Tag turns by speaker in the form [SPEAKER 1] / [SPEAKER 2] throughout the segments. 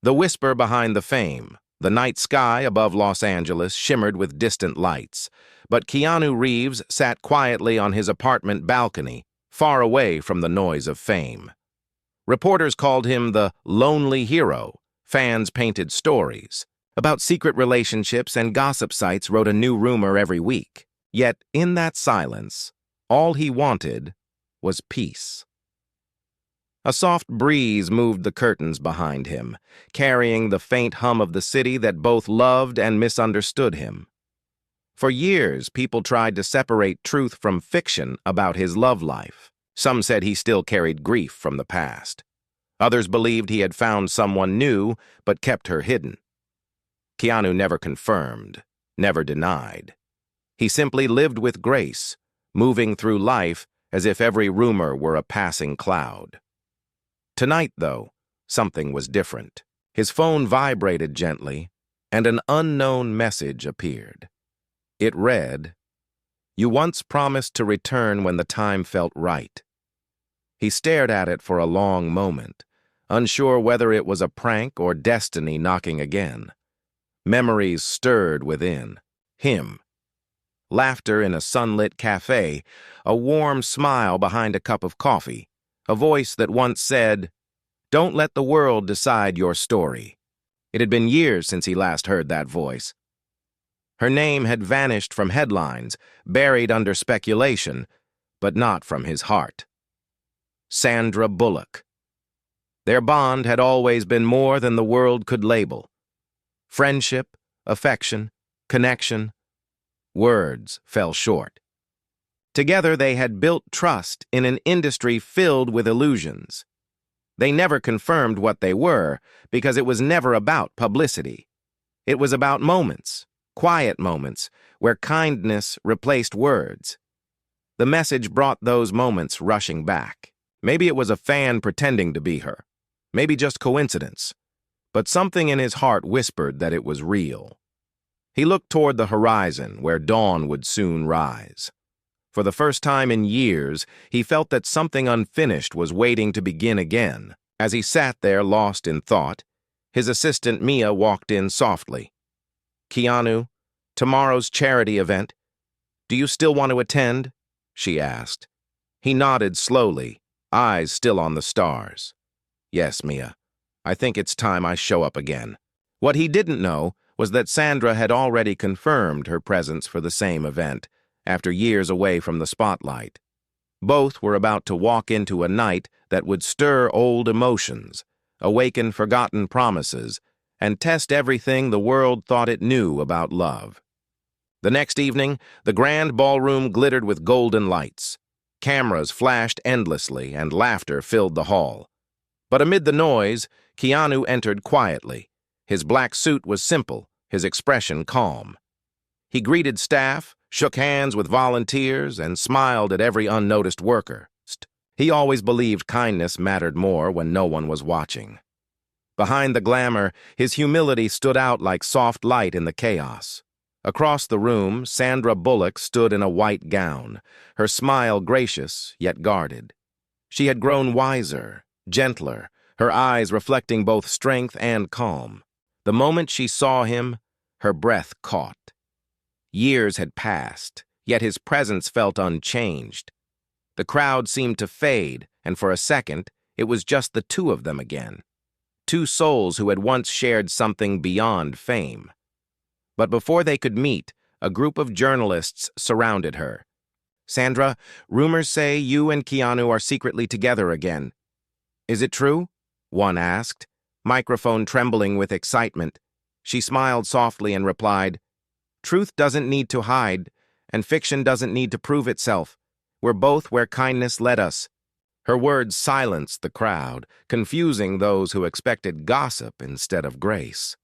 [SPEAKER 1] The whisper behind the fame. The night sky above Los Angeles shimmered with distant lights, but Keanu Reeves sat quietly on his apartment balcony, far away from the noise of fame. Reporters called him the lonely hero. Fans painted stories. About secret relationships, and gossip sites wrote a new rumor every week. Yet, in that silence, all he wanted was peace. A soft breeze moved the curtains behind him, carrying the faint hum of the city that both loved and misunderstood him. For years, people tried to separate truth from fiction about his love life. Some said he still carried grief from the past. Others believed he had found someone new, but kept her hidden. Keanu never confirmed, never denied. He simply lived with grace, moving through life as if every rumor were a passing cloud. Tonight, though, something was different. His phone vibrated gently, and an unknown message appeared. It read, "You once promised to return when the time felt right." He stared at it for a long moment, unsure whether it was a prank or destiny knocking again. Memories stirred within. Him. Laughter in a sunlit cafe, a warm smile behind a cup of coffee, a voice that once said, "Don't let the world decide your story." It had been years since he last heard that voice. Her name had vanished from headlines, buried under speculation, but not from his heart. Sandra Bullock. Their bond had always been more than the world could label. Friendship, affection, connection. Words fell short. Together they had built trust in an industry filled with illusions. They never confirmed what they were because it was never about publicity. It was about moments, quiet moments, where kindness replaced words. The message brought those moments rushing back. Maybe it was a fan pretending to be her. Maybe just coincidence. But something in his heart whispered that it was real. He looked toward the horizon, where dawn would soon rise. For the first time in years, he felt that something unfinished was waiting to begin again. As he sat there lost in thought, his assistant Mia walked in softly. "Keanu, tomorrow's charity event. Do you still want to attend?" she asked. He nodded slowly, eyes still on the stars. "Yes, Mia. I think it's time I show up again." What he didn't know was that Sandra had already confirmed her presence for the same event, after years away from the spotlight. Both were about to walk into a night that would stir old emotions, awaken forgotten promises, and test everything the world thought it knew about love. The next evening, the grand ballroom glittered with golden lights. Cameras flashed endlessly, and laughter filled the hall. But amid the noise, Keanu entered quietly. His black suit was simple, his expression calm. He greeted staff, shook hands with volunteers, and smiled at every unnoticed worker. He always believed kindness mattered more when no one was watching. Behind the glamour, his humility stood out like soft light in the chaos. Across the room, Sandra Bullock stood in a white gown, her smile gracious yet guarded. She had grown wiser, gentler, her eyes reflecting both strength and calm. The moment she saw him, her breath caught. Years had passed, yet his presence felt unchanged. The crowd seemed to fade, and for a second, it was just the two of them again. Two souls who had once shared something beyond fame. But before they could meet, a group of journalists surrounded her. "Sandra, rumors say you and Keanu are secretly together again. Is it true?" one asked, microphone trembling with excitement. She smiled softly and replied, "Truth doesn't need to hide, and fiction doesn't need to prove itself. We're both where kindness led us." Her words silenced the crowd, confusing those who expected gossip instead of grace.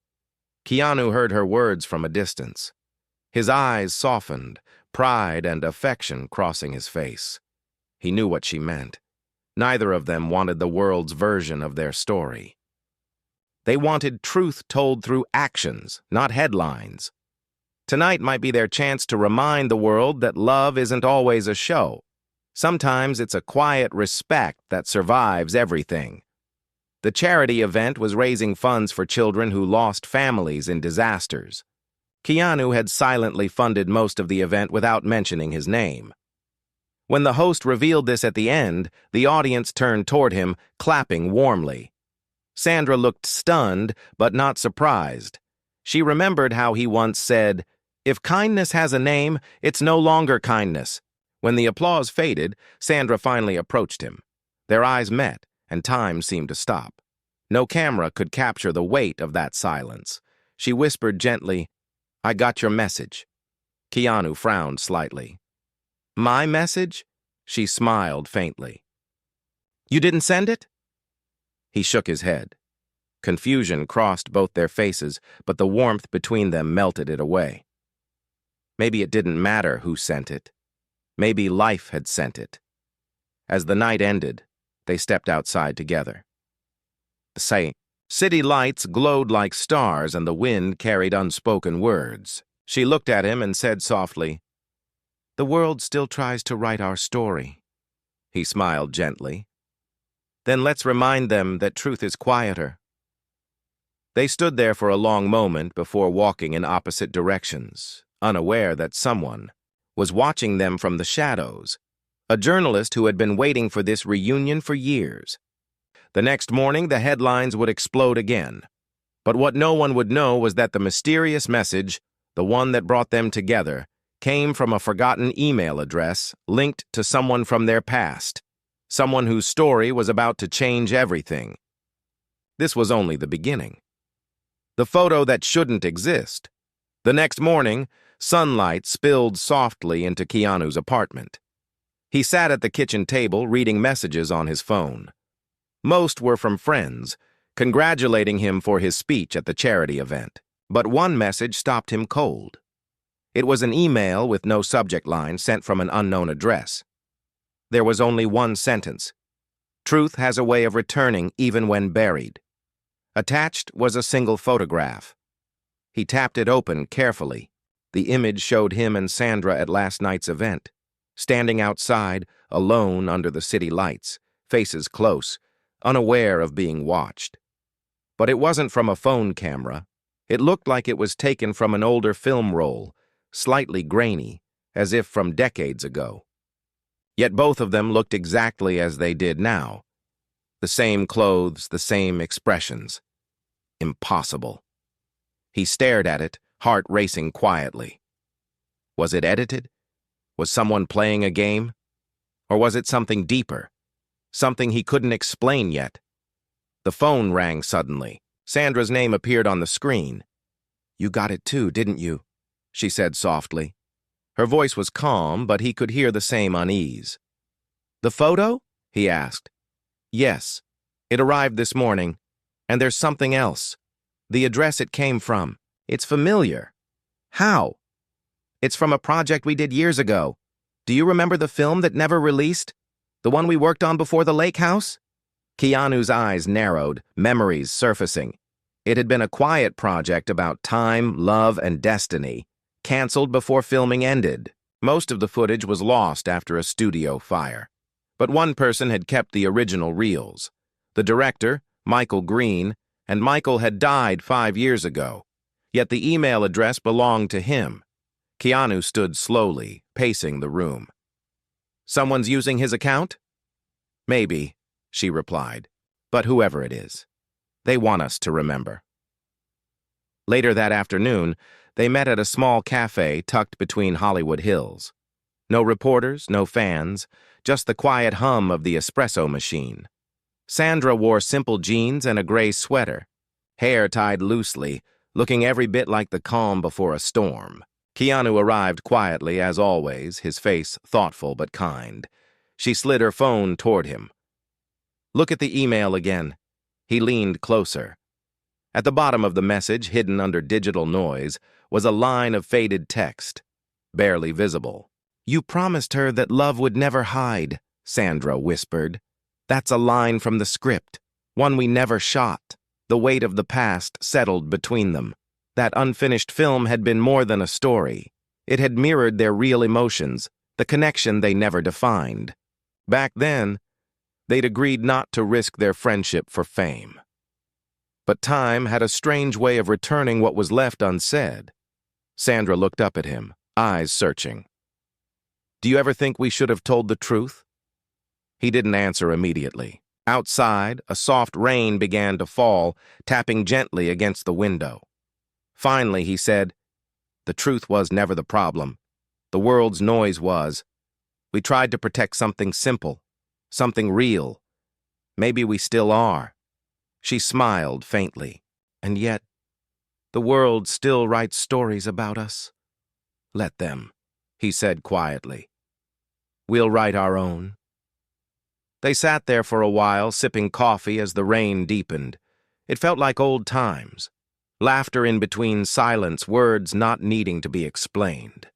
[SPEAKER 1] Keanu heard her words from a distance. His eyes softened, pride and affection crossing his face. He knew what she meant. Neither of them wanted the world's version of their story. They wanted truth told through actions, not headlines. Tonight might be their chance to remind the world that love isn't always a show. Sometimes it's a quiet respect that survives everything. The charity event was raising funds for children who lost families in disasters. Keanu had silently funded most of the event without mentioning his name. When the host revealed this at the end, the audience turned toward him, clapping warmly. Sandra looked stunned, but not surprised. She remembered how he once said, "If kindness has a name, it's no longer kindness." When the applause faded, Sandra finally approached him. Their eyes met, and time seemed to stop. No camera could capture the weight of that silence. She whispered gently, "I got your message." Keanu frowned slightly. "My message?" She smiled faintly. "You didn't send it?" He shook his head. Confusion crossed both their faces, but the warmth between them melted it away. Maybe it didn't matter who sent it. Maybe life had sent it. As the night ended, they stepped outside together. The city lights glowed like stars and the wind carried unspoken words. She looked at him and said softly, "The world still tries to write our story." He smiled gently. "Then let's remind them that truth is quieter." They stood there for a long moment before walking in opposite directions, unaware that someone was watching them from the shadows, a journalist who had been waiting for this reunion for years. The next morning, the headlines would explode again. But what no one would know was that the mysterious message, the one that brought them together, came from a forgotten email address linked to someone from their past, someone whose story was about to change everything. This was only the beginning. The photo that shouldn't exist. The next morning, sunlight spilled softly into Keanu's apartment. He sat at the kitchen table reading messages on his phone. Most were from friends, congratulating him for his speech at the charity event. But one message stopped him cold. It was an email with no subject line sent from an unknown address. There was only one sentence. "Truth has a way of returning even when buried." Attached was a single photograph. He tapped it open carefully. The image showed him and Sandra at last night's event, standing outside, alone under the city lights, faces close, unaware of being watched. But it wasn't from a phone camera. It looked like it was taken from an older film roll, slightly grainy, as if from decades ago. Yet both of them looked exactly as they did now. The same clothes, the same expressions. Impossible. He stared at it, heart racing quietly. Was it edited? Was someone playing a game? Or was it something deeper? Something he couldn't explain yet? The phone rang suddenly. Sandra's name appeared on the screen. "You got it too, didn't you?" she said softly. Her voice was calm, but he could hear the same unease. "The photo?" he asked. "Yes. It arrived this morning. And there's something else. The address it came from. It's familiar." "How?" "It's from a project we did years ago. Do you remember the film that never released? The one we worked on before the lake house?" Keanu's eyes narrowed, memories surfacing. It had been a quiet project about time, love, and destiny, canceled before filming ended. Most of the footage was lost after a studio fire. But one person had kept the original reels. The director, Michael Green, and Michael had died 5 years ago. Yet the email address belonged to him. Keanu stood slowly, pacing the room. "Someone's using his account?" "Maybe," she replied. "But whoever it is, they want us to remember." Later that afternoon, they met at a small cafe tucked between Hollywood Hills. No reporters, no fans, just the quiet hum of the espresso machine. Sandra wore simple jeans and a gray sweater, hair tied loosely, looking every bit like the calm before a storm. Keanu arrived quietly, as always, his face thoughtful but kind. She slid her phone toward him. "Look at the email again." He leaned closer. At the bottom of the message, hidden under digital noise, was a line of faded text, barely visible. "You promised her that love would never hide," Sandra whispered. "That's a line from the script, one we never shot." The weight of the past settled between them. That unfinished film had been more than a story. It had mirrored their real emotions, the connection they never defined. Back then, They'd agreed not to risk their friendship for fame. But time had a strange way of returning what was left unsaid. Sandra looked up at him, eyes searching. "Do you ever think we should have told the truth?" He didn't answer immediately. Outside, a soft rain began to fall, tapping gently against the window. Finally, he said, "The truth was never the problem. The world's noise was. We tried to protect something simple, something real. Maybe we still are." She smiled faintly. "And yet, the world still writes stories about us." "Let them," he said quietly. "We'll write our own." They sat there for a while, sipping coffee as the rain deepened. It felt like old times. Laughter in between silence, words not needing to be explained.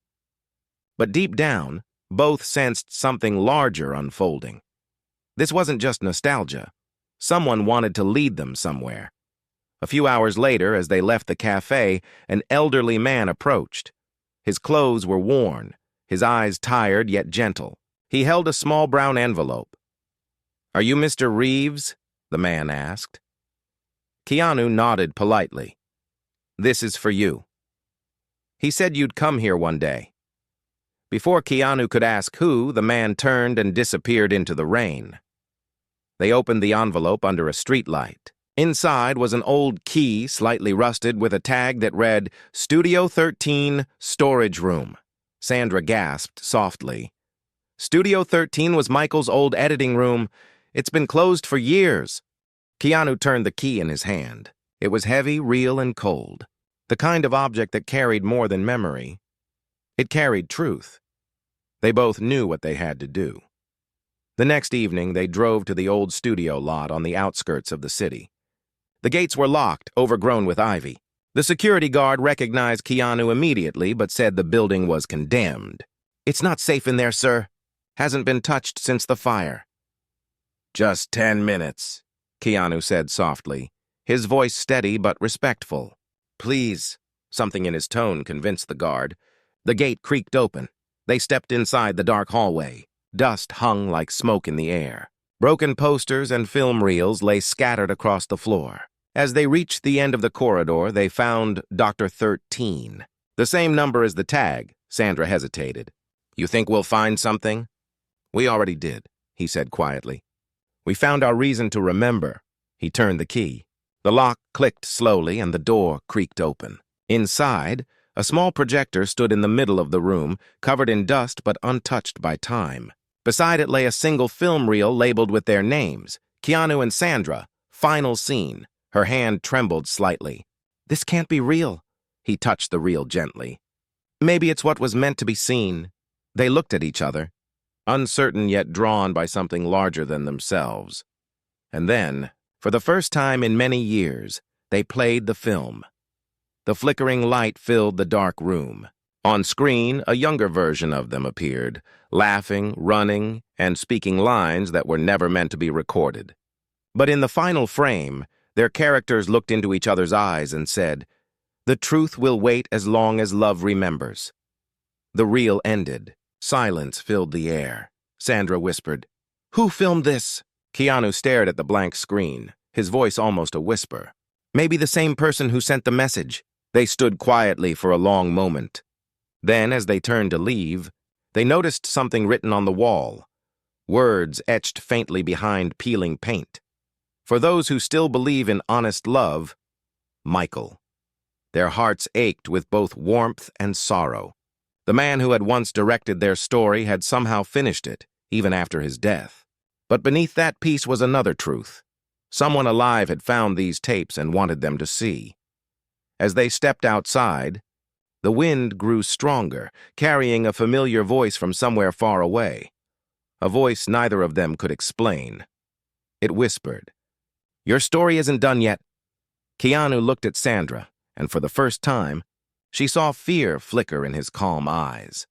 [SPEAKER 1] But deep down, both sensed something larger unfolding. This wasn't just nostalgia. Someone wanted to lead them somewhere. A few hours later, as they left the cafe, an elderly man approached. His clothes were worn, his eyes tired yet gentle. He held a small brown envelope. "Are you Mr. Reeves?" the man asked. Keanu nodded politely. "This is for you. He said you'd come here one day." Before Keanu could ask who, the man turned and disappeared into the rain. They opened the envelope under a streetlight. Inside was an old key, slightly rusted, with a tag that read, "Studio 13, Storage Room." Sandra gasped softly. Studio 13 was Michael's old editing room. It's been closed for years. Keanu turned the key in his hand. It was heavy, real, and cold. The kind of object that carried more than memory. It carried truth. They both knew what they had to do. The next evening, they drove to the old studio lot on the outskirts of the city. The gates were locked, overgrown with ivy. The security guard recognized Keanu immediately, but said the building was condemned. "It's not safe in there, sir. Hasn't been touched since the fire." "Just 10 minutes, Keanu said softly, his voice steady but respectful. "Please." Something in his tone convinced the guard. The gate creaked open. They stepped inside the dark hallway. Dust hung like smoke in the air. Broken posters and film reels lay scattered across the floor. As they reached the end of the corridor, they found Dr. 13. The same number as the tag. Sandra hesitated. "You think we'll find something?" "We already did," he said quietly. "We found our reason to remember." He turned the key. The lock clicked slowly and the door creaked open. Inside, a small projector stood in the middle of the room, covered in dust but untouched by time. Beside it lay a single film reel labeled with their names, Keanu and Sandra, final scene. Her hand trembled slightly. "This can't be real." He touched the reel gently. "Maybe it's what was meant to be seen." They looked at each other, uncertain yet drawn by something larger than themselves. And then, for the first time in many years, they played the film. The flickering light filled the dark room. On screen, a younger version of them appeared, laughing, running, and speaking lines that were never meant to be recorded. But in the final frame, their characters looked into each other's eyes and said, "The truth will wait as long as love remembers." The reel ended. Silence filled the air. Sandra whispered, "Who filmed this?" Keanu stared at the blank screen, his voice almost a whisper. "Maybe the same person who sent the message." They stood quietly for a long moment. Then, as they turned to leave, they noticed something written on the wall, words etched faintly behind peeling paint. For those who still believe in honest love, Michael. Their hearts ached with both warmth and sorrow. The man who had once directed their story had somehow finished it, even after his death. But beneath that piece was another truth. Someone alive had found these tapes and wanted them to see. As they stepped outside, the wind grew stronger, carrying a familiar voice from somewhere far away. A voice neither of them could explain. It whispered, "Your story isn't done yet." Keanu looked at Sandra, and for the first time, she saw fear flicker in his calm eyes.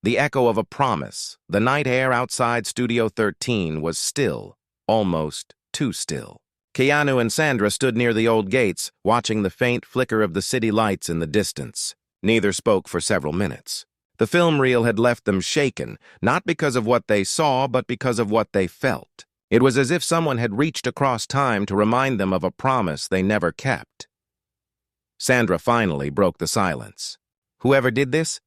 [SPEAKER 1] The echo of a promise, the night air outside Studio 13 was still, almost too still. Keanu and Sandra stood near the old gates, watching the faint flicker of the city lights in the distance. Neither spoke for several minutes. The film reel had left them shaken, not because of what they saw, but because of what they felt. It was as if someone had reached across time to remind them of a promise they never kept. Sandra finally broke the silence. Whoever did this?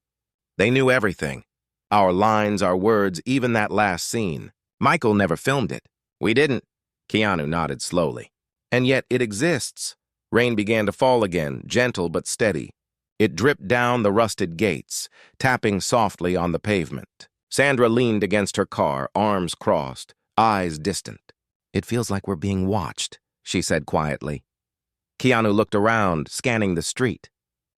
[SPEAKER 1] They knew everything. Our lines, our words, even that last scene. Michael never filmed it. We didn't. Keanu nodded slowly. And yet it exists. Rain began to fall again, gentle but steady. It dripped down the rusted gates, tapping softly on the pavement. Sandra leaned against her car, arms crossed, eyes distant. "It feels like we're being watched," she said quietly. Keanu looked around, scanning the street.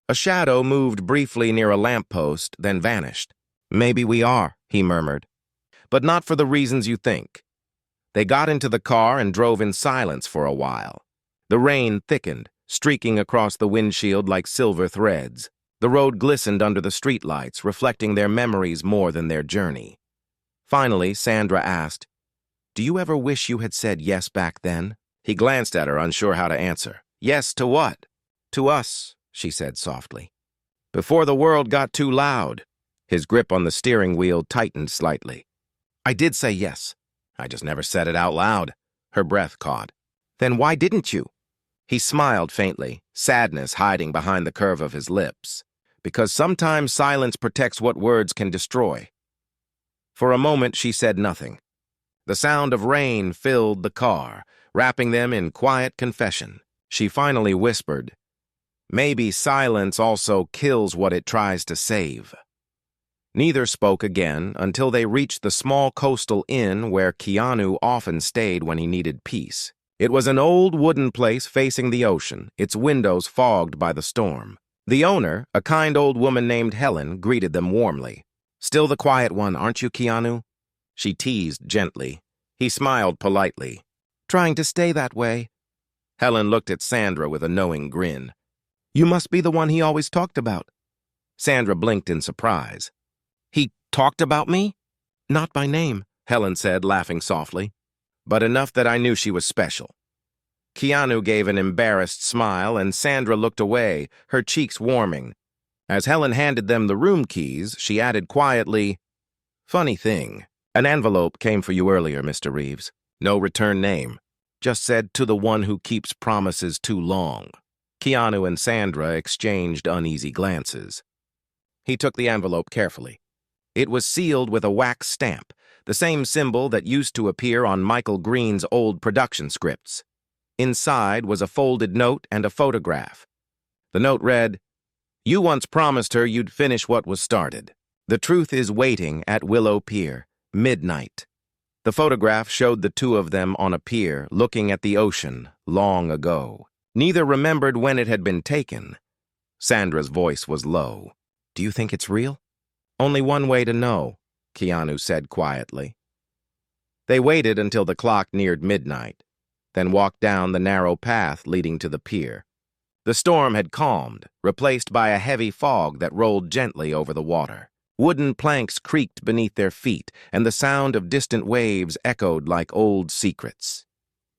[SPEAKER 1] A shadow moved briefly near a lamppost, then vanished. "Maybe we are," he murmured. "But not for the reasons you think." They got into the car and drove in silence for a while. The rain thickened, streaking across the windshield like silver threads. The road glistened under the streetlights, reflecting their memories more than their journey. Finally, Sandra asked, "Do you ever wish you had said yes back then?" He glanced at her, unsure how to answer. "Yes to what?" "To us," she said softly. "Before the world got too loud." His grip on the steering wheel tightened slightly. "I did say yes. I just never said it out loud." Her breath caught. "Then why didn't you?" He smiled faintly, sadness hiding behind the curve of his lips. "Because sometimes silence protects what words can destroy." For a moment, she said nothing. The sound of rain filled the car, wrapping them in quiet confession. She finally whispered, "Maybe silence also kills what it tries to save." Neither spoke again until they reached the small coastal inn where Keanu often stayed when he needed peace. It was an old wooden place facing the ocean, its windows fogged by the storm. The owner, a kind old woman named Helen, greeted them warmly. "Still the quiet one, aren't you, Keanu?" She teased gently. He smiled politely. "Trying to stay that way." Helen looked at Sandra with a knowing grin. "You must be the one he always talked about." Sandra blinked in surprise. "He talked about me?" "Not by name," Helen said, laughing softly, "but enough that I knew she was special." Keanu gave an embarrassed smile, and Sandra looked away, her cheeks warming. As Helen handed them the room keys, she added quietly, "Funny thing, an envelope came for you earlier, Mr. Reeves. No return name. Just said, to the one who keeps promises too long." Keanu and Sandra exchanged uneasy glances. He took the envelope carefully. It was sealed with a wax stamp, the same symbol that used to appear on Michael Green's old production scripts. Inside was a folded note and a photograph. The note read, "You once promised her you'd finish what was started. The truth is waiting at Willow Pier, midnight." The photograph showed the two of them on a pier, looking at the ocean, long ago. Neither remembered when it had been taken. Sandra's voice was low. "Do you think it's real?" "Only one way to know," Keanu said quietly. They waited until the clock neared midnight, then walked down the narrow path leading to the pier. The storm had calmed, replaced by a heavy fog that rolled gently over the water. Wooden planks creaked beneath their feet, and the sound of distant waves echoed like old secrets.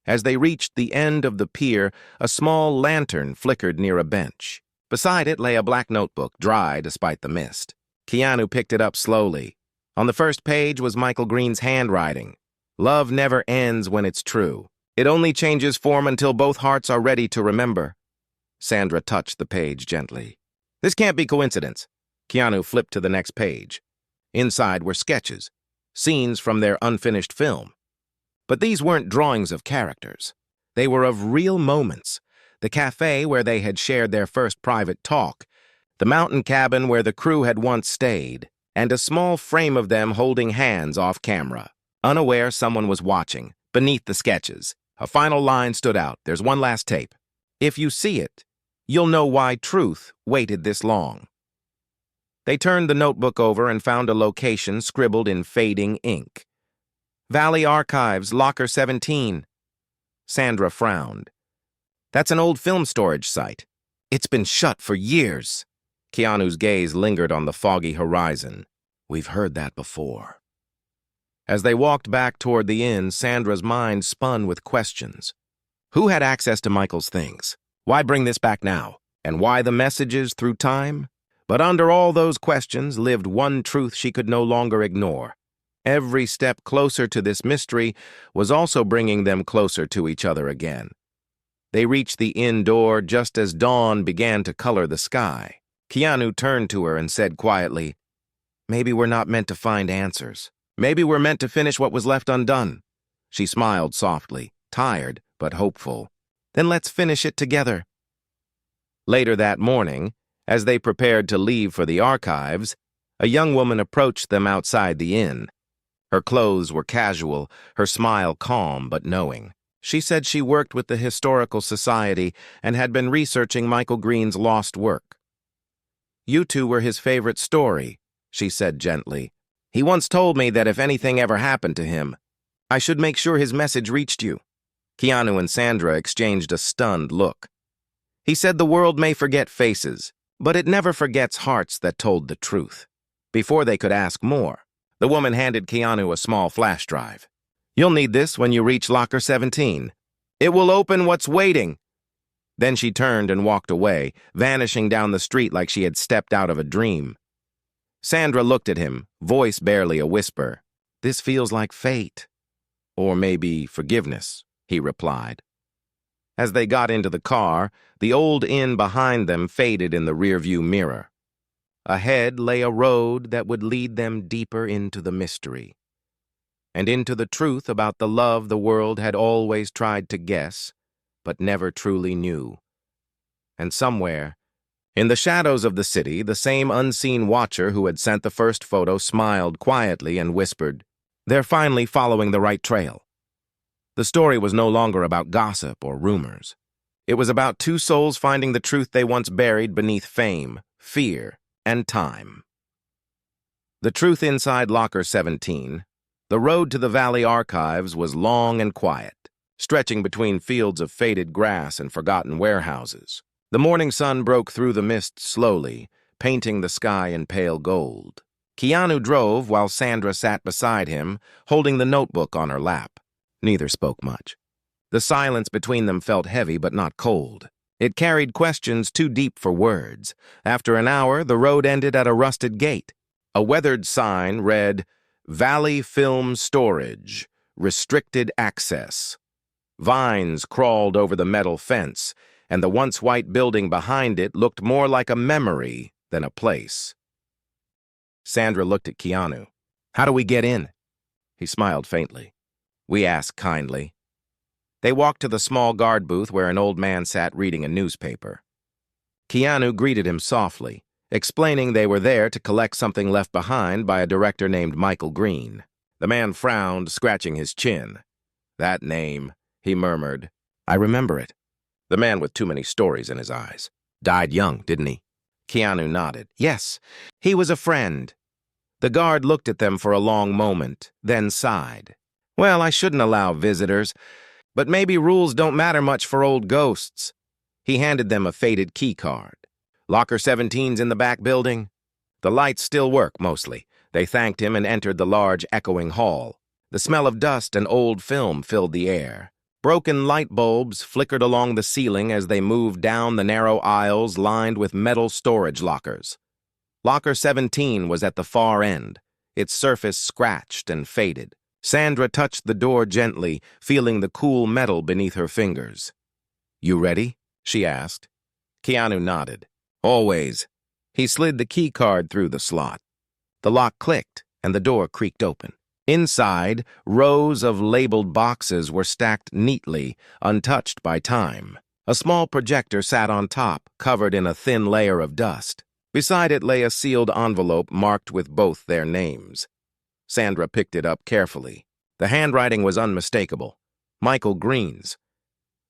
[SPEAKER 1] As they reached the end of the pier, a small lantern flickered near a bench. Beside it lay a black notebook, dry despite the mist. Keanu picked it up slowly. On the first page was Michael Green's handwriting. "Love never ends when it's true. It only changes form until both hearts are ready to remember." Sandra touched the page gently. "This can't be coincidence." Keanu flipped to the next page. Inside were sketches, scenes from their unfinished film. But these weren't drawings of characters. They were of real moments. The cafe where they had shared their first private talk, the mountain cabin where the crew had once stayed, and a small frame of them holding hands off camera. Unaware someone was watching, beneath the sketches. A final line stood out. "There's one last tape. If you see it, you'll know why truth waited this long." They turned the notebook over and found a location scribbled in fading ink. "Valley Archives, Locker 17. Sandra frowned. "That's an old film storage site. It's been shut for years." Keanu's gaze lingered on the foggy horizon. "We've heard that before." As they walked back toward the inn, Sandra's mind spun with questions. Who had access to Michael's things? Why bring this back now? And why the messages through time? But under all those questions lived one truth she could no longer ignore. Every step closer to this mystery was also bringing them closer to each other again. They reached the inn door just as dawn began to color the sky. Keanu turned to her and said quietly, "Maybe we're not meant to find answers. Maybe we're meant to finish what was left undone." She smiled softly, tired but hopeful. "Then let's finish it together." Later that morning, as they prepared to leave for the archives, a young woman approached them outside the inn. Her clothes were casual, her smile calm but knowing. She said she worked with the Historical Society and had been researching Michael Green's lost work. "You two were his favorite story," she said gently. "He once told me that if anything ever happened to him, I should make sure his message reached you." Keanu and Sandra exchanged a stunned look. "He said the world may forget faces, but it never forgets hearts that told the truth." Before they could ask more, the woman handed Keanu a small flash drive. "You'll need this when you reach Locker 17. It will open what's waiting." Then she turned and walked away, vanishing down the street like she had stepped out of a dream. Sandra looked at him, voice barely a whisper. "This feels like fate. Or maybe forgiveness," he replied. As they got into the car, the old inn behind them faded in the rearview mirror. Ahead lay a road that would lead them deeper into the mystery, and into the truth about the love the world had always tried to guess, but never truly knew. And somewhere, in the shadows of the city, the same unseen watcher who had sent the first photo smiled quietly and whispered, "They're finally following the right trail." The story was no longer about gossip or rumors. It was about two souls finding the truth they once buried beneath fame, fear, and time. The truth inside Locker 17, the road to the Valley Archives, was long and quiet, stretching between fields of faded grass and forgotten warehouses. The morning sun broke through the mist slowly, painting the sky in pale gold. Keanu drove while Sandra sat beside him, holding the notebook on her lap. Neither spoke much. The silence between them felt heavy but not cold. It carried questions too deep for words. After an hour, the road ended at a rusted gate. A weathered sign read, "Valley Film Storage, Restricted Access." Vines crawled over the metal fence, and the once white building behind it looked more like a memory than a place. Sandra looked at Keanu. "How do we get in?" He smiled faintly. "We asked kindly." They walked to the small guard booth where an old man sat reading a newspaper. Keanu greeted him softly, explaining they were there to collect something left behind by a director named Michael Green. The man frowned, scratching his chin. "That name," he murmured. "I remember it." The man with too many stories in his eyes. "Died young, didn't he?" Keanu nodded. "Yes, he was a friend." The guard looked at them for a long moment, then sighed. "Well, I shouldn't allow visitors, but maybe rules don't matter much for old ghosts." He handed them a faded key card. "Locker 17's in the back building." The lights still work, mostly. They thanked him and entered the large, echoing hall. The smell of dust and old film filled the air. Broken light bulbs flickered along the ceiling as they moved down the narrow aisles lined with metal storage lockers. Locker 17 was at the far end, its surface scratched and faded. Sandra touched the door gently, feeling the cool metal beneath her fingers. "You ready?" she asked. Keanu nodded. "Always." He slid the key card through the slot. The lock clicked, and the door creaked open. Inside, rows of labeled boxes were stacked neatly, untouched by time. A small projector sat on top, covered in a thin layer of dust. Beside it lay a sealed envelope marked with both their names. Sandra picked it up carefully. The handwriting was unmistakable. Michael Green's.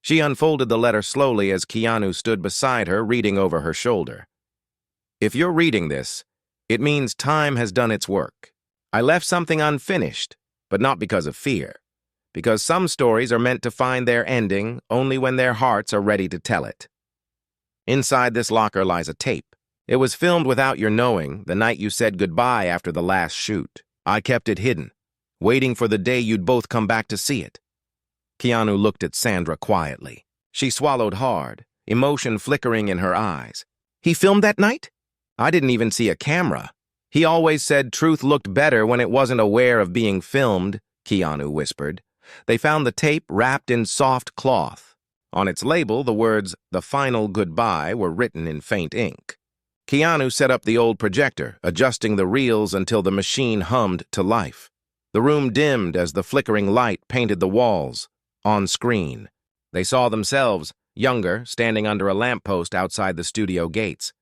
[SPEAKER 1] She unfolded the letter slowly as Keanu stood beside her, reading over her shoulder. "If you're reading this, it means time has done its work. I left something unfinished, but not because of fear. Because some stories are meant to find their ending only when their hearts are ready to tell it. Inside this locker lies a tape. It was filmed without your knowing the night you said goodbye after the last shoot. I kept it hidden, waiting for the day you'd both come back to see it." Keanu looked at Sandra quietly. She swallowed hard, emotion flickering in her eyes. "He filmed that night? I didn't even see a camera." He always said truth looked better when it wasn't aware of being filmed, Keanu whispered. They found the tape wrapped in soft cloth. On its label, the words, "The Final Goodbye," were written in faint ink. Keanu set up the old projector, adjusting the reels until the machine hummed to life. The room dimmed as the flickering light painted the walls. On screen, they saw themselves, younger, standing under a lamppost outside the studio gates.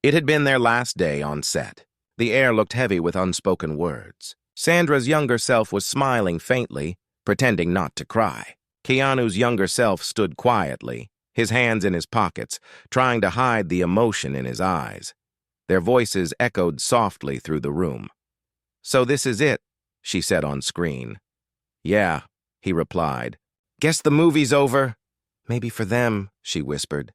[SPEAKER 1] It had been their last day on set. The air looked heavy with unspoken words. Sandra's younger self was smiling faintly, pretending not to cry. Keanu's younger self stood quietly, his hands in his pockets, trying to hide the emotion in his eyes. Their voices echoed softly through the room. "So this is it," she said on screen. "Yeah," he replied. "Guess the movie's over." "Maybe for them," she whispered.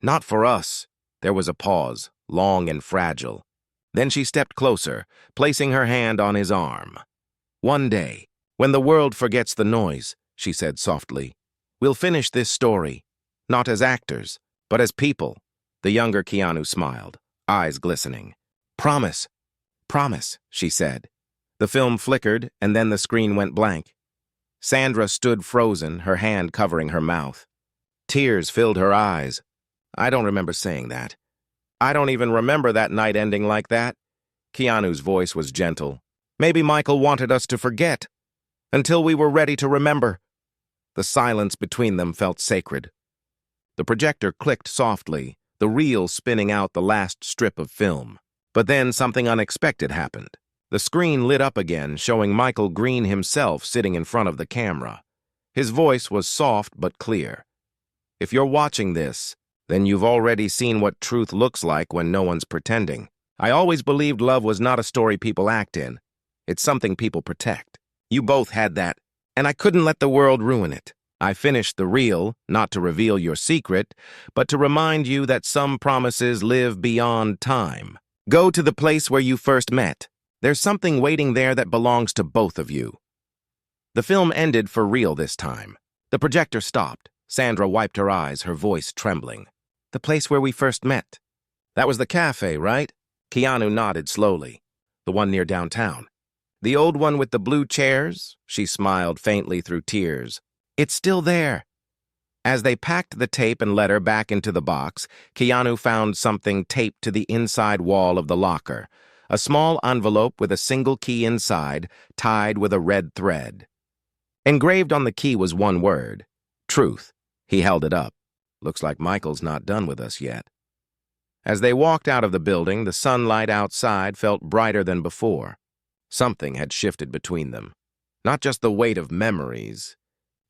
[SPEAKER 1] "Not for us." There was a pause, long and fragile. Then she stepped closer, placing her hand on his arm. "One day, when the world forgets the noise," she said softly, "we'll finish this story, not as actors, but as people." The younger Keanu smiled, eyes glistening. "Promise." "Promise," she said. The film flickered, and then the screen went blank. Sandra stood frozen, her hand covering her mouth. Tears filled her eyes. "I don't remember saying that. I don't even remember that night ending like that." Keanu's voice was gentle. "Maybe Michael wanted us to forget, until we were ready to remember." The silence between them felt sacred. The projector clicked softly, the reel spinning out the last strip of film. But then something unexpected happened. The screen lit up again, showing Michael Green himself sitting in front of the camera. His voice was soft but clear. "If you're watching this, then you've already seen what truth looks like when no one's pretending. I always believed love was not a story people act in. It's something people protect. You both had that, and I couldn't let the world ruin it. I finished the reel, not to reveal your secret, but to remind you that some promises live beyond time. Go to the place where you first met. There's something waiting there that belongs to both of you." The film ended for real this time. The projector stopped. Sandra wiped her eyes, her voice trembling. "The place where we first met. That was the cafe, right?" Keanu nodded slowly. "The one near downtown. The old one with the blue chairs?" She smiled faintly through tears. "It's still there." As they packed the tape and letter back into the box, Keanu found something taped to the inside wall of the locker. A small envelope with a single key inside, tied with a red thread. Engraved on the key was one word: truth. He held it up. "Looks like Michael's not done with us yet." As they walked out of the building, the sunlight outside felt brighter than before. Something had shifted between them. Not just the weight of memories,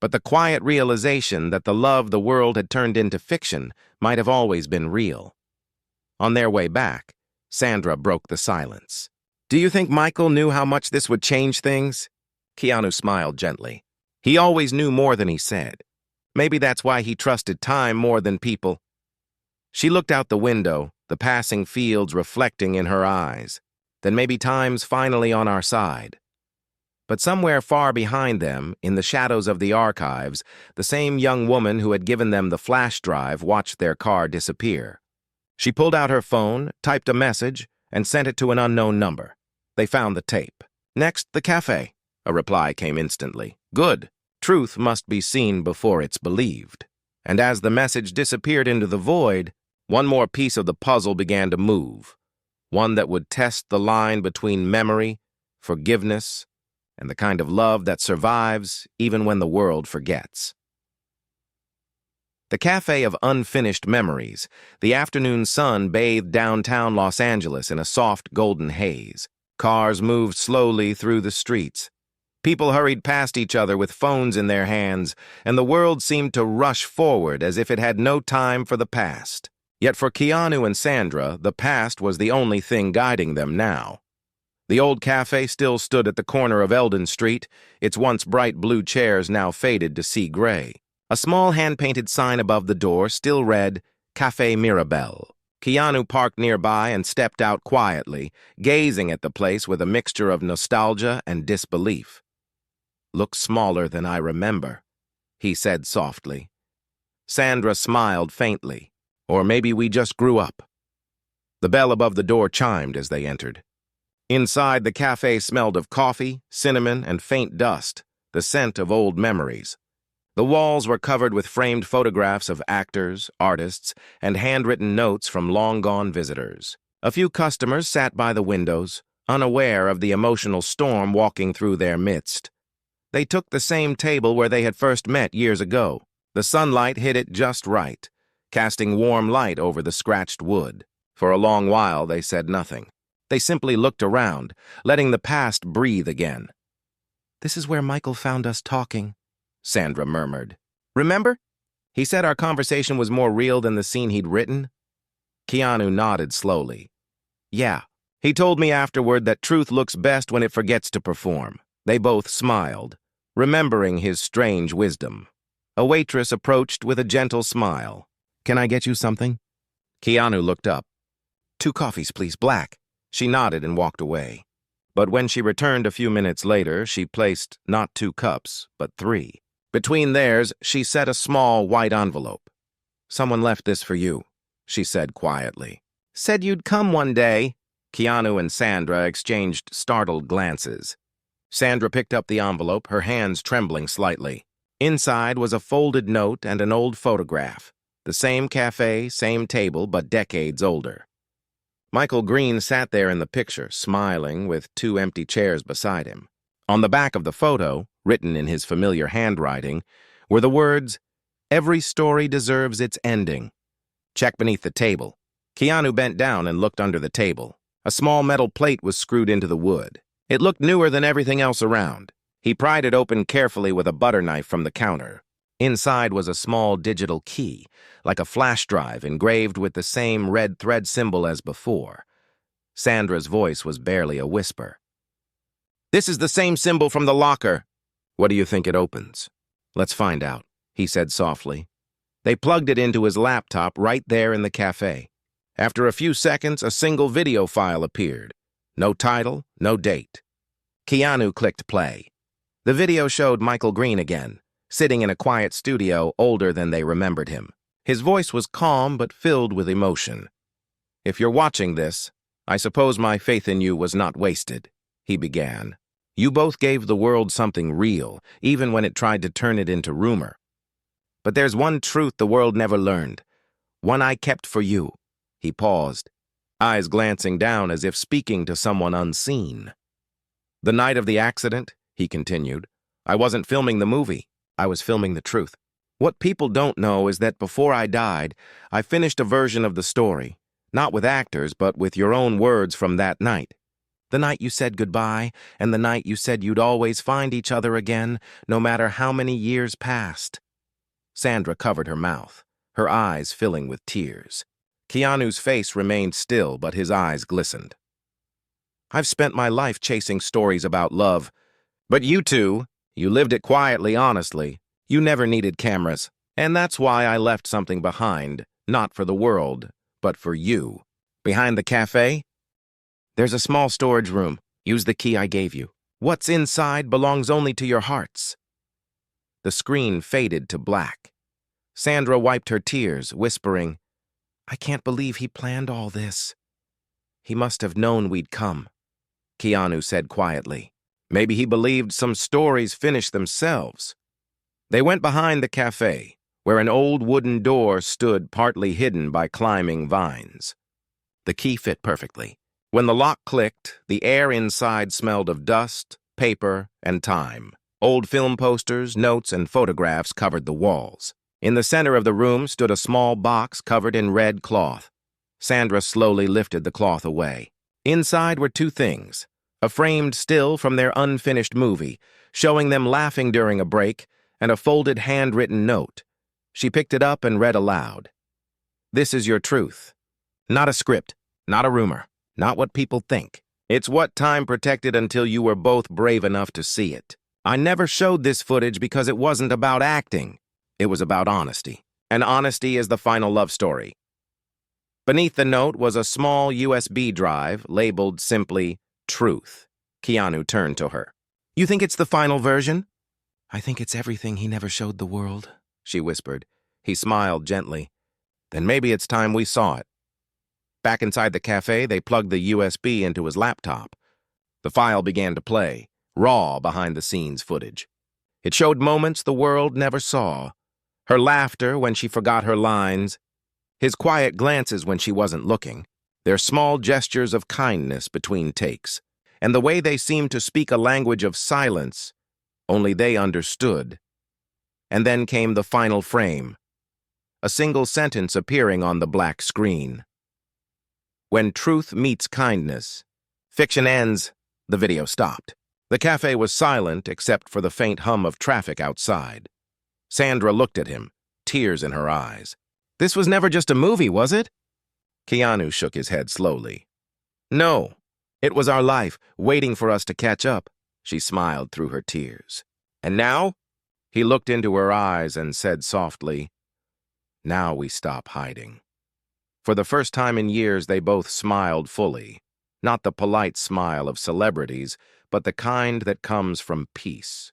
[SPEAKER 1] but the quiet realization that the love the world had turned into fiction might have always been real. On their way back, Sandra broke the silence. "Do you think Michael knew how much this would change things?" Keanu smiled gently. "He always knew more than he said. Maybe that's why he trusted time more than people." She looked out the window, the passing fields reflecting in her eyes. Then maybe time's finally on our side. But somewhere far behind them, in the shadows of the archives, the same young woman who had given them the flash drive watched their car disappear. She pulled out her phone, typed a message, and sent it to an unknown number. They found the tape. "Next, the cafe." A reply came instantly. "Good. Truth must be seen before it's believed." And as the message disappeared into the void, one more piece of the puzzle began to move. One that would test the line between memory, forgiveness, and the kind of love that survives even when the world forgets. The cafe of unfinished memories. The afternoon sun bathed downtown Los Angeles in a soft golden haze. Cars moved slowly through the streets. People hurried past each other with phones in their hands, and the world seemed to rush forward as if it had no time for the past. Yet for Keanu and Sandra, the past was the only thing guiding them now. The old cafe still stood at the corner of Eldon Street, its once bright blue chairs now faded to sea gray. A small hand-painted sign above the door still read, "Café Mirabelle." Keanu parked nearby and stepped out quietly, gazing at the place with a mixture of nostalgia and disbelief. "Looks smaller than I remember," he said softly. Sandra smiled faintly. "Or maybe we just grew up." The bell above the door chimed as they entered. Inside, the cafe smelled of coffee, cinnamon, and faint dust, the scent of old memories. The walls were covered with framed photographs of actors, artists, and handwritten notes from long-gone visitors. A few customers sat by the windows, unaware of the emotional storm walking through their midst. They took the same table where they had first met years ago. The sunlight hit it just right, casting warm light over the scratched wood. For a long while, they said nothing. They simply looked around, letting the past breathe again. "This is where Michael found us talking," Sandra murmured. "Remember? He said our conversation was more real than the scene he'd written." Keanu nodded slowly. "Yeah. He told me afterward that truth looks best when it forgets to perform." They both smiled, remembering his strange wisdom. A waitress approached with a gentle smile. "Can I get you something?" Keanu looked up. "2 coffees, please, black." She nodded and walked away. But when she returned a few minutes later, she placed not 2 cups, but 3. Between theirs, she set a small white envelope. "Someone left this for you," she said quietly. "Said you'd come one day." Keanu and Sandra exchanged startled glances. Sandra picked up the envelope, her hands trembling slightly. Inside was a folded note and an old photograph. The same cafe, same table, but decades older. Michael Green sat there in the picture, smiling, with 2 empty chairs beside him. On the back of the photo, written in his familiar handwriting, were the words, "Every story deserves its ending." Check beneath the table. Keanu bent down and looked under the table. A small metal plate was screwed into the wood. It looked newer than everything else around. He pried it open carefully with a butter knife from the counter. Inside was a small digital key, like a flash drive engraved with the same red thread symbol as before. Sandra's voice was barely a whisper. "This is the same symbol from the locker." "What do you think it opens?" "Let's find out," he said softly. They plugged it into his laptop right there in the cafe. After a few seconds, a single video file appeared. No title, no date. Keanu clicked play. The video showed Michael Green again, sitting in a quiet studio older than they remembered him. His voice was calm but filled with emotion. "If you're watching this, I suppose my faith in you was not wasted," he began. "You both gave the world something real, even when it tried to turn it into rumor. But there's one truth the world never learned, one I kept for you." He paused, eyes glancing down as if speaking to someone unseen. "The night of the accident," he continued, "I wasn't filming the movie. I was filming the truth. What people don't know is that before I died, I finished a version of the story, not with actors, but with your own words from that night. The night you said goodbye, and the night you said you'd always find each other again, no matter how many years passed." Sandra covered her mouth, her eyes filling with tears. Keanu's face remained still, but his eyes glistened. "I've spent my life chasing stories about love, but you two, you lived it quietly, honestly. You never needed cameras, and that's why I left something behind, not for the world, but for you. Behind the cafe, there's a small storage room. Use the key I gave you. What's inside belongs only to your hearts." The screen faded to black. Sandra wiped her tears, whispering, "I can't believe he planned all this." "He must have known we'd come," Keanu said quietly. "Maybe he believed some stories finish themselves." They went behind the cafe, where an old wooden door stood partly hidden by climbing vines. The key fit perfectly. When the lock clicked, the air inside smelled of dust, paper, and time. Old film posters, notes, and photographs covered the walls. In the center of the room stood a small box covered in red cloth. Sandra slowly lifted the cloth away. Inside were 2 things: a framed still from their unfinished movie, showing them laughing during a break, and a folded handwritten note. She picked it up and read aloud. "This is your truth. Not a script, not a rumor, not what people think. It's what time protected until you were both brave enough to see it. I never showed this footage because it wasn't about acting. It was about honesty. And honesty is the final love story." Beneath the note was a small USB drive labeled simply Truth. Keanu turned to her. "You think it's the final version?" "I think it's everything he never showed the world," she whispered. He smiled gently. "Then maybe it's time we saw it." Back inside the cafe, they plugged the USB into his laptop. The file began to play, raw behind-the-scenes footage. It showed moments the world never saw. Her laughter when she forgot her lines, his quiet glances when she wasn't looking, their small gestures of kindness between takes, and the way they seemed to speak a language of silence, only they understood. And then came the final frame, a single sentence appearing on the black screen. When truth meets kindness, fiction ends. The video stopped. The cafe was silent except for the faint hum of traffic outside. Sandra looked at him, tears in her eyes. This was never just a movie, was it? Keanu shook his head slowly. No, it was our life, waiting for us to catch up. She smiled through her tears. And now? He looked into her eyes and said softly, now we stop hiding. For the first time in years, they both smiled fully. Not the polite smile of celebrities, but the kind that comes from peace.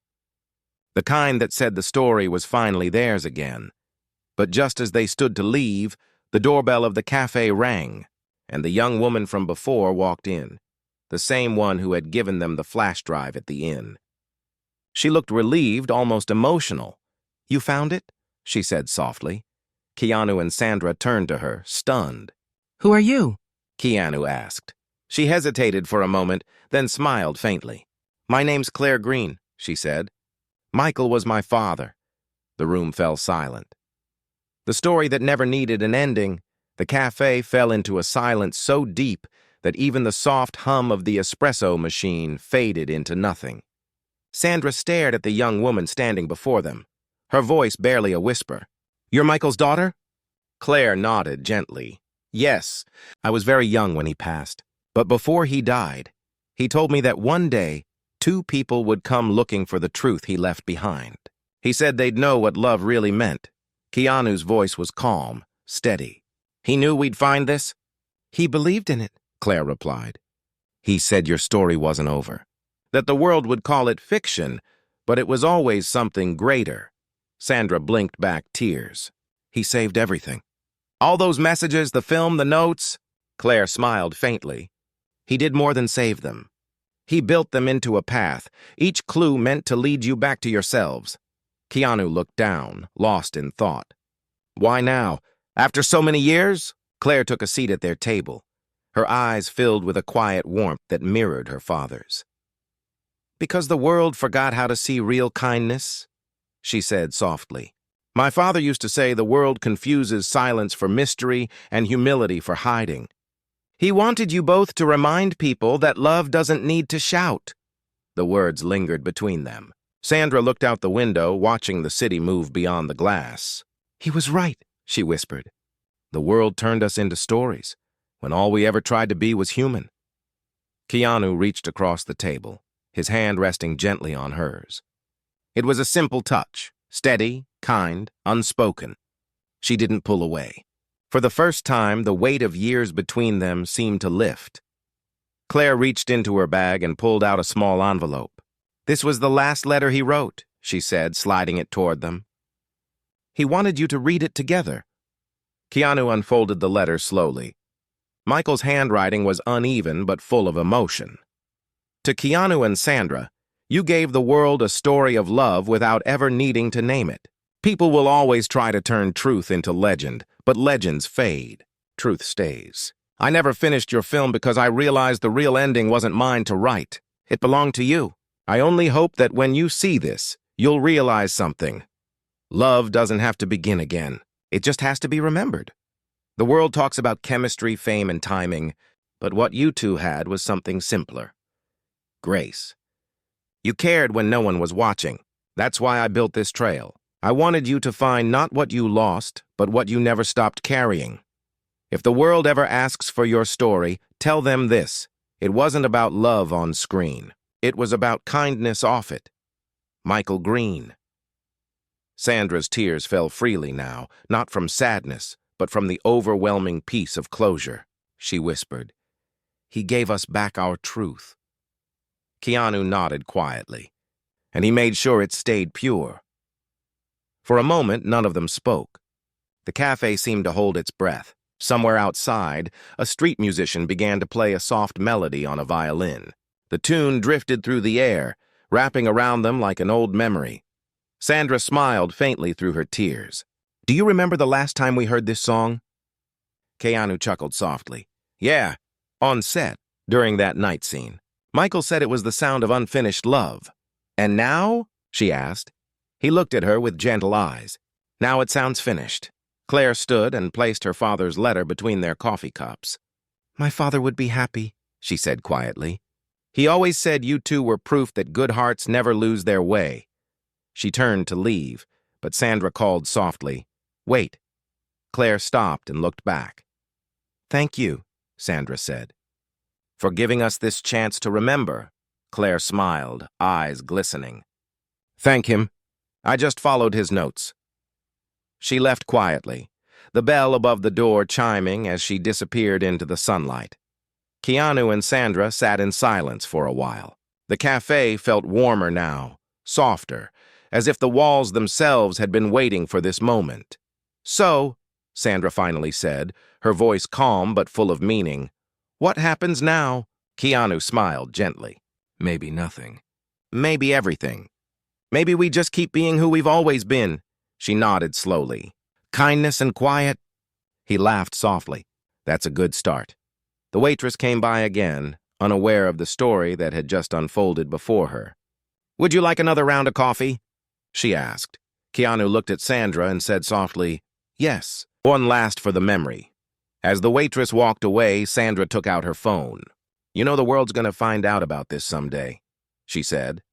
[SPEAKER 1] The kind that said the story was finally theirs again. But just as they stood to leave, the doorbell of the cafe rang, and the young woman from before walked in, the same one who had given them the flash drive at the inn. She looked relieved, almost emotional. You found it? She said softly. Keanu and Sandra turned to her, stunned.
[SPEAKER 2] Who are you?
[SPEAKER 1] Keanu asked. She hesitated for a moment, then smiled faintly. My name's Claire Green, she said. Michael was my father. The room fell silent. The story that never needed an ending, the cafe fell into a silence so deep that even the soft hum of the espresso machine faded into nothing. Sandra stared at the young woman standing before them, her voice barely a whisper. You're Michael's daughter? Claire nodded gently. Yes, I was very young when he passed. But before he died, he told me that one day, 2 people would come looking for the truth he left behind. He said they'd know what love really meant. Keanu's voice was calm, steady. He knew we'd find this? He believed in it, Claire replied. He said your story wasn't over, that the world would call it fiction, but it was always something greater. Sandra blinked back tears. He saved everything. All those messages, the film, the notes? Claire smiled faintly. He did more than save them. He built them into a path, each clue meant to lead you back to yourselves. Keanu looked down, lost in thought. Why now? After so many years? Claire took a seat at their table, her eyes filled with a quiet warmth that mirrored her father's. Because the world forgot how to see real kindness, she said softly. My father used to say the world confuses silence for mystery and humility for hiding. He wanted you both to remind people that love doesn't need to shout. The words lingered between them. Sandra looked out the window, watching the city move beyond the glass. He was right, she whispered. The world turned us into stories, when all we ever tried to be was human. Keanu reached across the table, his hand resting gently on hers. It was a simple touch, steady, kind, unspoken. She didn't pull away. For the first time, the weight of years between them seemed to lift. Claire reached into her bag and pulled out a small envelope. This was the last letter he wrote, she said, sliding it toward them. He wanted you to read it together. Keanu unfolded the letter slowly. Michael's handwriting was uneven but full of emotion. To Keanu and Sandra, you gave the world a story of love without ever needing to name it. People will always try to turn truth into legend, but legends fade. Truth stays. I never finished your film because I realized the real ending wasn't mine to write. It belonged to you. I only hope that when you see this, you'll realize something. Love doesn't have to begin again. It just has to be remembered. The world talks about chemistry, fame, and timing, but what you two had was something simpler. Grace. You cared when no one was watching. That's why I built this trail. I wanted you to find not what you lost, but what you never stopped carrying. If the world ever asks for your story, tell them this. It wasn't about love on screen. It was about kindness off it. Michael Green. Sandra's tears fell freely now, not from sadness, but from the overwhelming peace of closure. She whispered, He gave us back our truth. Keanu nodded quietly, and he made sure it stayed pure. For a moment, none of them spoke. The cafe seemed to hold its breath. Somewhere outside, a street musician began to play a soft melody on a violin. The tune drifted through the air, wrapping around them like an old memory. Sandra smiled faintly through her tears. "Do you remember the last time we heard this song?" Keanu chuckled softly. "Yeah, on set, during that night scene. Michael said it was the sound of unfinished love." "And now?" she asked. He looked at her with gentle eyes. "Now it sounds finished." Claire stood and placed her father's letter between their coffee cups. "My father would be happy," she said quietly. "He always said you two were proof that good hearts never lose their way." She turned to leave, but Sandra called softly, "Wait." Claire stopped and looked back. "Thank you," Sandra said. "For giving us this chance to remember," Claire smiled, eyes glistening. "Thank him. I just followed his notes." She left quietly, the bell above the door chiming as she disappeared into the sunlight. Keanu and Sandra sat in silence for a while. The cafe felt warmer now, softer, as if the walls themselves had been waiting for this moment. "So," Sandra finally said, her voice calm but full of meaning, "what happens now?" Keanu smiled gently. "Maybe nothing. Maybe everything. Maybe we just keep being who we've always been." She nodded slowly. "Kindness and quiet." He laughed softly. "That's a good start." The waitress came by again, unaware of the story that had just unfolded before her. "Would you like another round of coffee?" she asked. Keanu looked at Sandra and said softly, "Yes, one last for the memory." As the waitress walked away, Sandra took out her phone. "You know the world's going to find out about this someday," she said.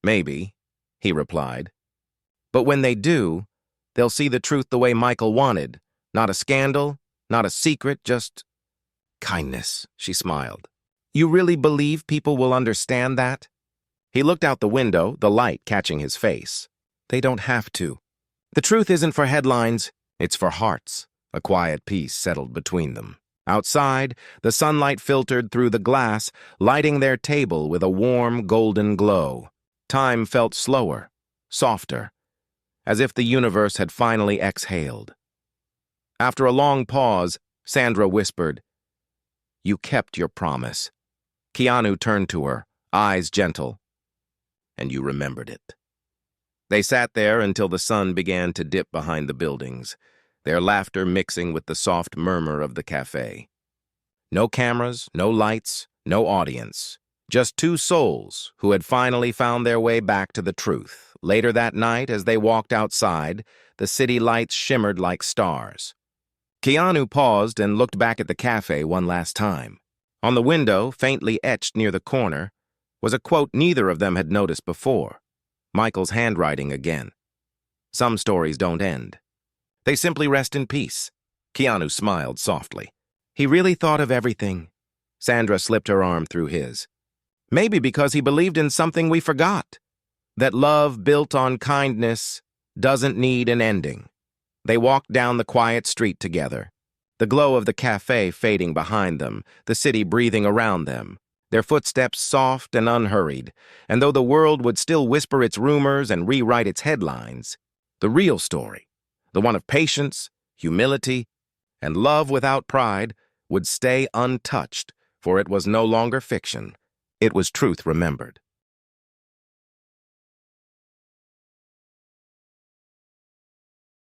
[SPEAKER 1] "Maybe," he replied. "But when they do, they'll see the truth the way Michael wanted. Not a scandal, not a secret, just kindness," she smiled. "You really believe people will understand that?" He looked out the window, the light catching his face. "They don't have to. The truth isn't for headlines, it's for hearts." A quiet peace settled between them. Outside, the sunlight filtered through the glass, lighting their table with a warm, golden glow. Time felt slower, softer, as if the universe had finally exhaled. After a long pause, Sandra whispered, "You kept your promise." Keanu turned to her, eyes gentle. "And you remembered it." They sat there until the sun began to dip behind the buildings, their laughter mixing with the soft murmur of the cafe. No cameras, no lights, no audience. Just two souls who had finally found their way back to the truth. Later that night, as they walked outside, the city lights shimmered like stars. Keanu paused and looked back at the cafe one last time. On the window, faintly etched near the corner, was a quote neither of them had noticed before. Michael's handwriting again. "Some stories don't end. They simply rest in peace." Keanu smiled softly. "He really thought of everything." Sandra slipped her arm through his. "Maybe because he believed in something we forgot. That love built on kindness doesn't need an ending." They walked down the quiet street together, the glow of the cafe fading behind them, the city breathing around them, their footsteps soft and unhurried, and though the world would still whisper its rumors and rewrite its headlines, the real story, the one of patience, humility, and love without pride, would stay untouched, for it was no longer fiction. It was truth remembered.